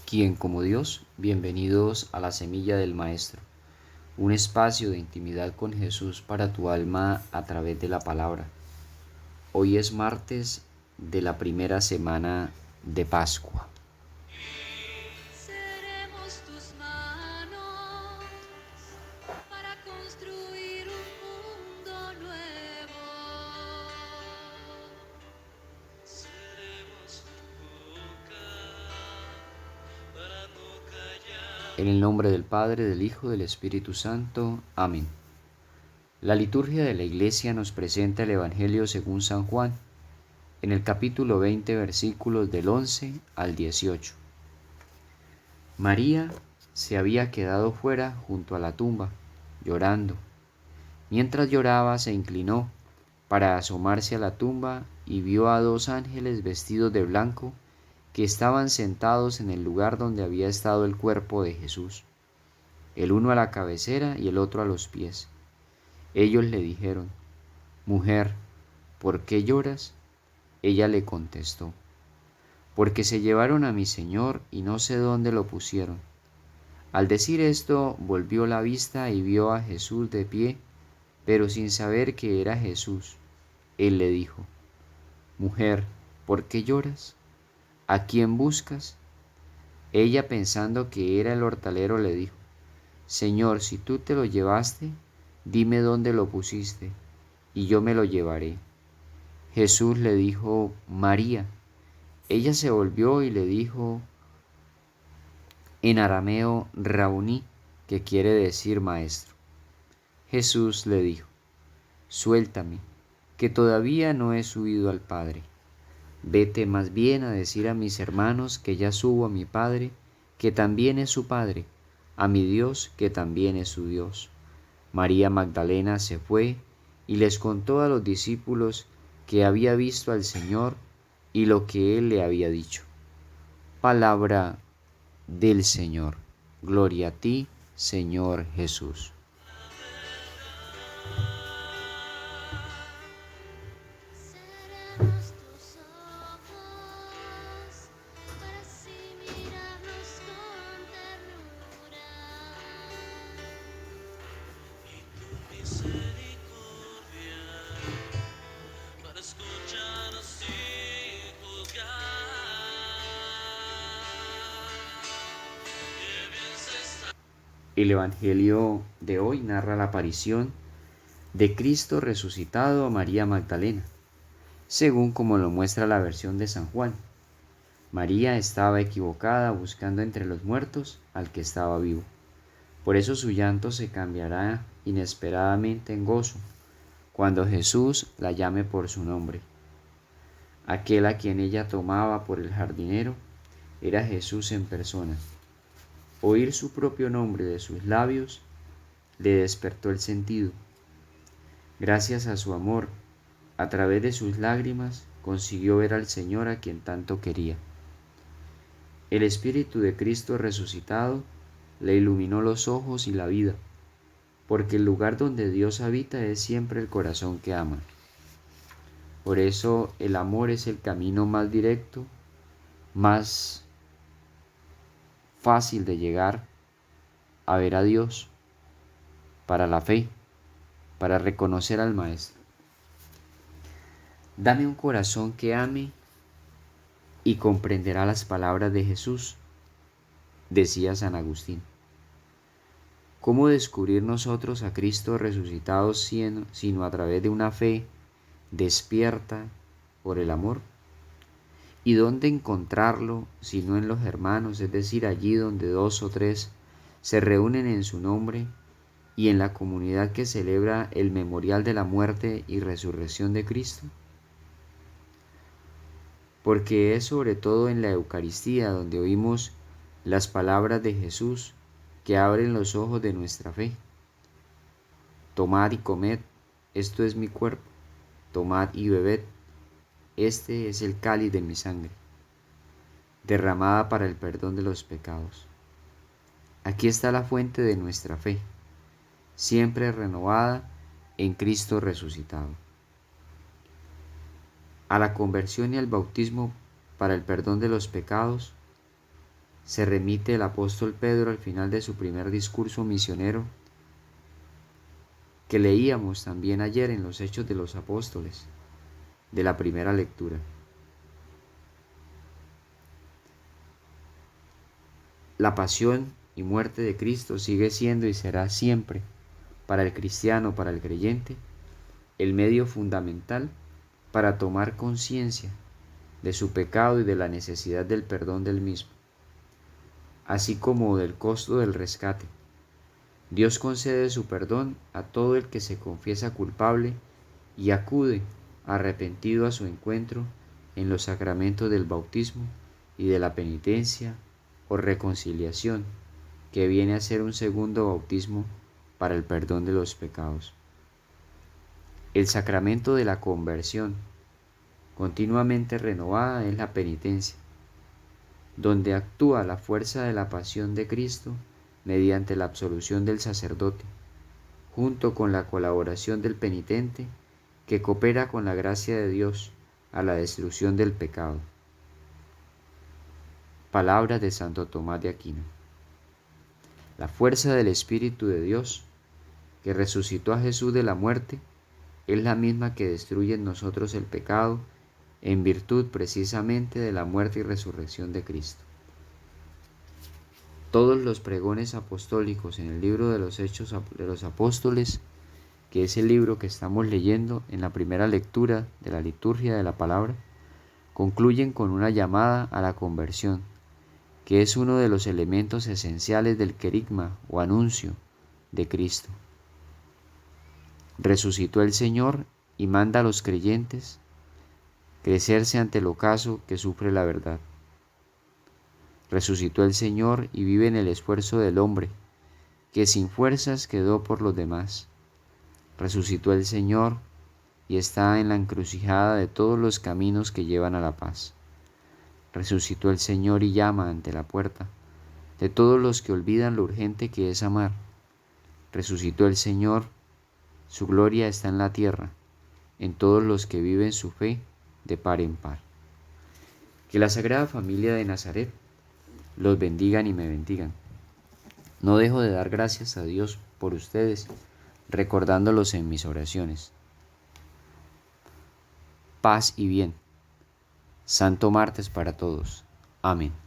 ¿Quién como Dios? Bienvenidos a la Semilla del Maestro, un espacio de intimidad con Jesús para tu alma a través de la palabra. Hoy es martes de la primera semana de Pascua. Seremos tus manos para construir un mundo nuevo. Seremos tu boca para no callar. En el nombre del Padre, del Hijo, del Espíritu Santo. Amén. La liturgia de la Iglesia nos presenta el Evangelio según San Juan, en el capítulo 20, versículos del 11 al 18. María se había quedado fuera junto a la tumba, llorando. Mientras lloraba se inclinó para asomarse a la tumba y vio a dos ángeles vestidos de blanco que estaban sentados en el lugar donde había estado el cuerpo de Jesús, el uno a la cabecera y el otro a los pies. Ellos le dijeron: Mujer, ¿por qué lloras? Ella le contestó: Porque se llevaron a mi Señor y no sé dónde lo pusieron. Al decir esto, volvió la vista y vio a Jesús de pie, pero sin saber que era Jesús. Él le dijo: Mujer, ¿por qué lloras? ¿A quién buscas? Ella, pensando que era el hortalero, le dijo: Señor, si tú te lo llevaste, dime dónde lo pusiste, y yo me lo llevaré. Jesús le dijo: María. Ella se volvió y le dijo en arameo Rabuní, que quiere decir maestro. Jesús le dijo: Suéltame, que todavía no he subido al Padre. Vete más bien a decir a mis hermanos que ya subo a mi Padre, que también es su Padre, a mi Dios, que también es su Dios. María Magdalena se fue y les contó a los discípulos que había visto al Señor y lo que Él le había dicho. Palabra del Señor. Gloria a ti, Señor Jesús. Seremos tus ojos para así mirarnos con ternura. Y tu misericordia para escucharnos y juzgar. Qué bien se está. El Evangelio de hoy narra la aparición de Cristo resucitado a María Magdalena, según como lo muestra la versión de San Juan. María estaba equivocada buscando entre los muertos al que estaba vivo. Por eso su llanto se cambiará inesperadamente en gozo cuando Jesús la llame por su nombre. Aquel a quien ella tomaba por el jardinero era Jesús en persona. Oír su propio nombre de sus labios le despertó el sentido. Gracias a su amor, a través de sus lágrimas, consiguió ver al Señor a quien tanto quería. El Espíritu de Cristo resucitado le iluminó los ojos y la vida, porque el lugar donde Dios habita es siempre el corazón que ama. Por eso el amor es el camino más directo, más fácil de llegar a ver a Dios, para la fe, para reconocer al Maestro. Dame un corazón que ame y comprenderá las palabras de Jesús, decía San Agustín. ¿Cómo descubrir nosotros a Cristo resucitado sino a través de una fe despierta por el amor? ¿Y dónde encontrarlo sino en los hermanos, es decir, allí donde dos o tres se reúnen en su nombre y en la comunidad que celebra el memorial de la muerte y resurrección de Cristo? Porque es sobre todo en la Eucaristía donde oímos las palabras de Jesús que abren los ojos de nuestra fe. Tomad y comed, esto es mi cuerpo. Tomad y bebed, este es el cáliz de mi sangre, derramada para el perdón de los pecados. Aquí está la fuente de nuestra fe, siempre renovada en Cristo resucitado. A la conversión y al bautismo para el perdón de los pecados se remite el apóstol Pedro al final de su primer discurso misionero, que leíamos también ayer en los Hechos de los Apóstoles, de la primera lectura. La pasión y muerte de Cristo sigue siendo y será siempre, para el cristiano, para el creyente, el medio fundamental para tomar conciencia de su pecado y de la necesidad del perdón del mismo, así como del costo del rescate. Dios concede su perdón a todo el que se confiesa culpable y acude arrepentido a su encuentro en los sacramentos del bautismo y de la penitencia o reconciliación, que viene a ser un segundo bautismo para el perdón de los pecados. El sacramento de la conversión, continuamente renovada, es la penitencia, donde actúa la fuerza de la pasión de Cristo mediante la absolución del sacerdote, junto con la colaboración del penitente, que coopera con la gracia de Dios a la destrucción del pecado. Palabras de Santo Tomás de Aquino. La fuerza del Espíritu de Dios, que resucitó a Jesús de la muerte, es la misma que destruye en nosotros el pecado, en virtud precisamente de la muerte y resurrección de Cristo. Todos los pregones apostólicos en el libro de los Hechos de los Apóstoles, que es el libro que estamos leyendo en la primera lectura de la liturgia de la palabra, concluyen con una llamada a la conversión, que es uno de los elementos esenciales del querigma o anuncio de Cristo. Resucitó el Señor y manda a los creyentes crecerse ante el ocaso que sufre la verdad. Resucitó el Señor y vive en el esfuerzo del hombre, que sin fuerzas quedó por los demás. Resucitó el Señor y está en la encrucijada de todos los caminos que llevan a la paz. Resucitó el Señor y llama ante la puerta de todos los que olvidan lo urgente que es amar. Resucitó el Señor, su gloria está en la tierra, en todos los que viven su fe de par en par. Que la Sagrada Familia de Nazaret los bendigan y me bendigan. No dejo de dar gracias a Dios por ustedes, recordándolos en mis oraciones. Paz y bien. Santo martes para todos. Amén.